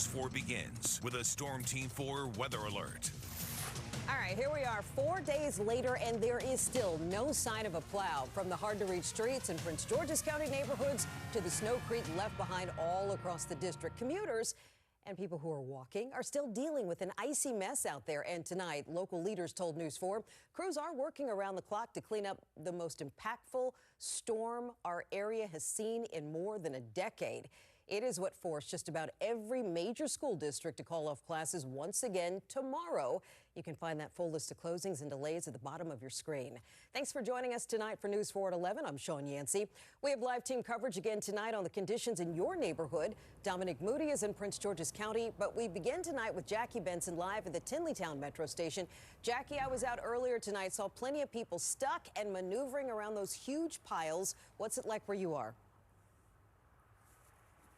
News 4 begins with a Storm Team 4 weather alert. All right, here we are 4 days later, and there is still no sign of a plow. From the hard-to-reach streets in Prince George's County neighborhoods to the snow creek left behind all across the district, commuters and people who are walking are still dealing with an icy mess out there. And tonight, local leaders told News 4 crews are working around the clock to clean up the most impactful storm our area has seen in more than a decade. It is what forced just about every major school district to call off classes once again tomorrow. You can find that full list of closings and delays at the bottom of your screen. Thanks for joining us tonight for News 4 at 11. I'm Sean Yancey. We have live team coverage again tonight on the conditions in your neighborhood. Dominique Moody is in Prince George's County, but we begin tonight with Jackie Bensen live at the Tinleytown Metro Station. Jackie, I was out earlier tonight, saw plenty of people stuck and maneuvering around those huge piles. What's it like where you are?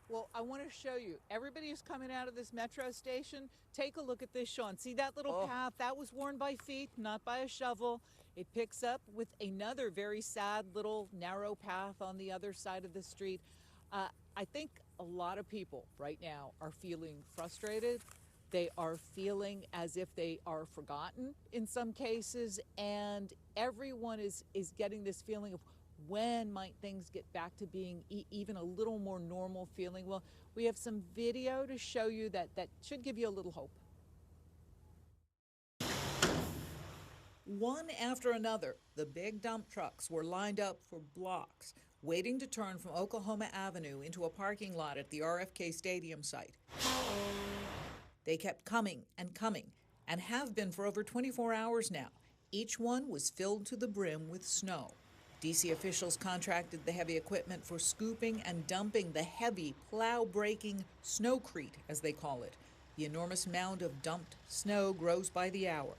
Well, I want to show you. Everybody is coming out of this metro station. Take a look at this, Sean. See that little path? That was worn by feet, not by a shovel. It picks up with another very sad little narrow path on the other side of the street. I think a lot of people right now are feeling frustrated. They are feeling as if they are forgotten in some cases, and everyone is getting this feeling of, when might things get back to being even a little more normal feeling? Well, we have some video to show you that should give you a little hope. One after another, the big dump trucks were lined up for blocks, waiting to turn from Oklahoma Avenue into a parking lot at the RFK Stadium site. They kept coming and have been for over 24 hours now. Each one was filled to the brim with snow. D.C. officials contracted the heavy equipment for scooping and dumping the heavy, plow-breaking snowcrete, as they call it. The enormous mound of dumped snow grows by the hour.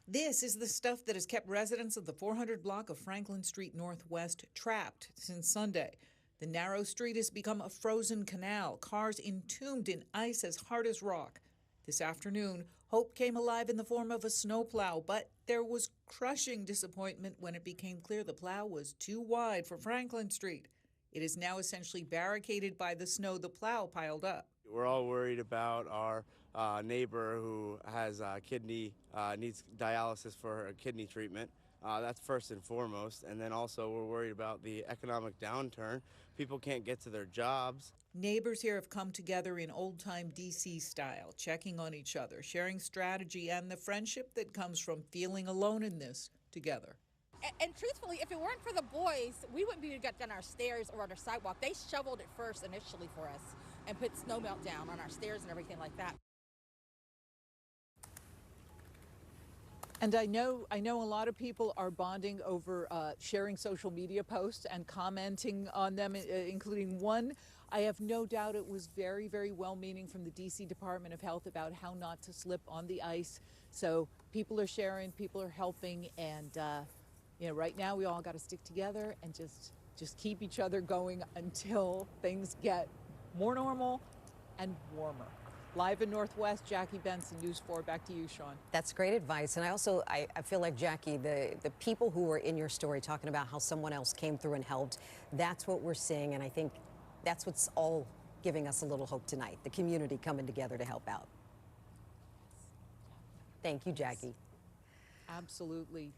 This is the stuff that has kept residents of the 400 block of Franklin Street Northwest trapped since Sunday. The narrow street has become a frozen canal, cars entombed in ice as hard as rock. This afternoon, hope came alive in the form of a snowplow, but there was crushing disappointment when it became clear the plow was too wide for Franklin Street. It is now essentially barricaded by the snow the plow piled up. We're all worried about our neighbor who has needs dialysis for her kidney treatment. That's first and foremost. And then also we're worried about the economic downturn. People can't get to their jobs. Neighbors here have come together in old-time D.C. style, checking on each other, sharing strategy, and the friendship that comes from feeling alone in this together. And truthfully, if it weren't for the boys, we wouldn't be able to get down our stairs or on our sidewalk. They shoveled it first initially for us and put snow melt down on our stairs and everything like that. And I know a lot of people are bonding over sharing social media posts and commenting on them, including one. I have no doubt it was very, very well-meaning from the D.C. Department of Health about how not to slip on the ice. So people are sharing, people are helping, and right now we all got to stick together and just keep each other going until things get more normal and warmer. Live in Northwest, Jackie Bensen, News 4. Back to you, Sean. That's great advice. And I feel like, Jackie, the people who were in your story talking about how someone else came through and helped, that's what we're seeing. And I think that's what's all giving us a little hope tonight, the community coming together to help out. Thank you, Jackie. Absolutely.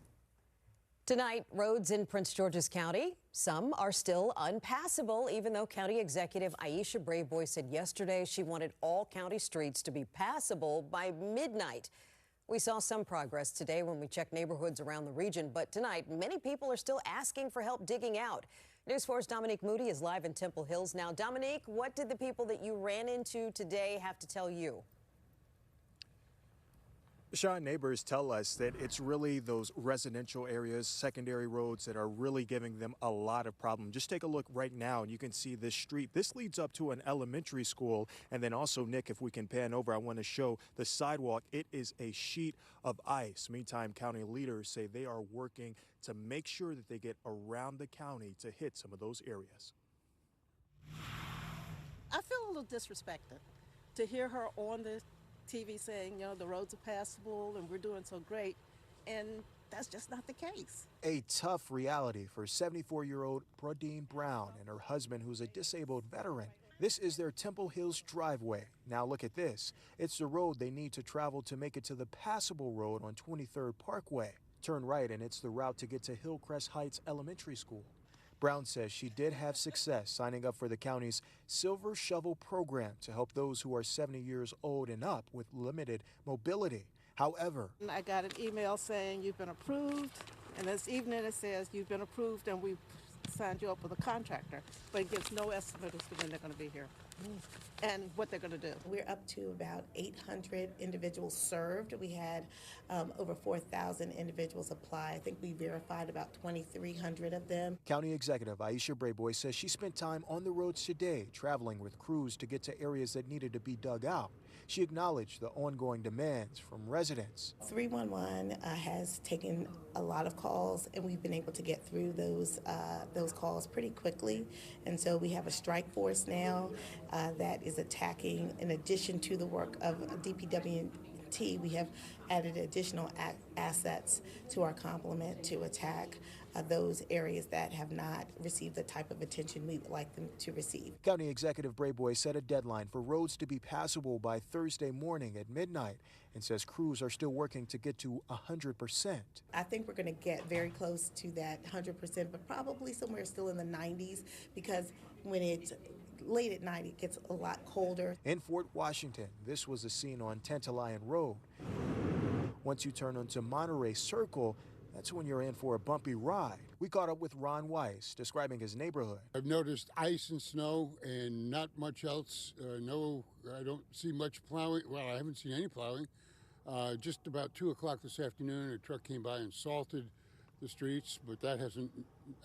Tonight, roads in Prince George's County, some are still unpassable, even though County Executive Aisha Braveboy said yesterday she wanted all county streets to be passable by midnight. We saw some progress today when we checked neighborhoods around the region, but tonight, many people are still asking for help digging out. News 4's Dominique Moody is live in Temple Hills. Now, Dominique, what did the people that you ran into today have to tell you? Sean, neighbors tell us that it's really those residential areas, secondary roads that are really giving them a lot of problems. Just take a look right now and you can see this street. This leads up to an elementary school. And then also, Nick, if we can pan over, I want to show the sidewalk. It is a sheet of ice. Meantime, county leaders say they are working to make sure that they get around the county to hit some of those areas. I feel a little disrespected to hear her on the TV saying, the roads are passable and we're doing so great, and that's just not the case. A tough reality for 74-year-old Bradine Brown and her husband, who's a disabled veteran. This is their Temple Hills driveway. Now look at this. It's the road they need to travel to make it to the passable road on 23rd Parkway. Turn right and it's the route to get to Hillcrest Heights Elementary School. Brown says she did have success signing up for the county's Silver Shovel program to help those who are 70 years old and up with limited mobility. However, I got an email saying you've been approved, and this evening it says you've been approved and we've signed you up with a contractor, but it gives no estimate as to when they're going to be here and what they're going to do. We're up to about 800 individuals served. We had over 4,000 individuals apply. I think we verified about 2,300 of them. County Executive Aisha Brayboy says she spent time on the roads today, traveling with crews to get to areas that needed to be dug out. She acknowledged the ongoing demands from residents. 311 has taken a lot of calls, and we've been able to get through those calls pretty quickly. And so we have a strike force now that is attacking, in addition to the work of DPW&T, we have added additional assets to our complement to attack those areas that have not received the type of attention we would like them to receive. County Executive Brayboy set a deadline for roads to be passable by Thursday morning at midnight and says crews are still working to get to 100%. I think we're going to get very close to that 100%, but probably somewhere still in the 90s, because when it's late at night, it gets a lot colder. In Fort Washington, this was a scene on Tantalion Road. Once you turn onto Monterey Circle, that's when you're in for a bumpy ride. We caught up with Ron Weiss, describing his neighborhood. I've noticed ice and snow and not much else. No, I don't see much plowing. Well, I haven't seen any plowing. Just about 2 o'clock this afternoon, a truck came by and salted the streets, but that hasn't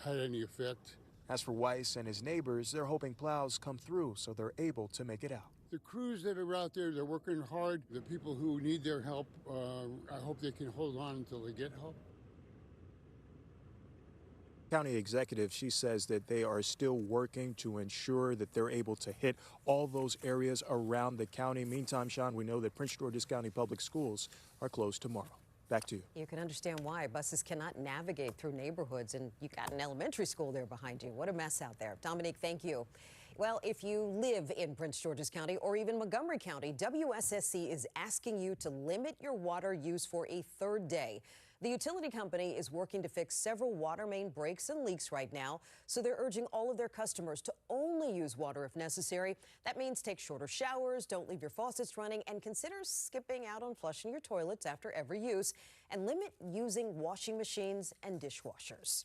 had any effect. As for Weiss and his neighbors, they're hoping plows come through so they're able to make it out. The crews that are out there, they're working hard. The people who need their help, I hope they can hold on until they get help. County executive, she says that they are still working to ensure that they're able to hit all those areas around the county. Meantime, Sean, we know that Prince George's County Public Schools are closed tomorrow. Back to you. You can understand why buses cannot navigate through neighborhoods, and you got an elementary school there behind you. What a mess out there. Dominique, thank you. Well, if you live in Prince George's County or even Montgomery County, WSSC is asking you to limit your water use for a third day. The utility company is working to fix several water main breaks and leaks right now, so they're urging all of their customers to only use water if necessary. That means take shorter showers, don't leave your faucets running, and consider skipping out on flushing your toilets after every use, and limit using washing machines and dishwashers.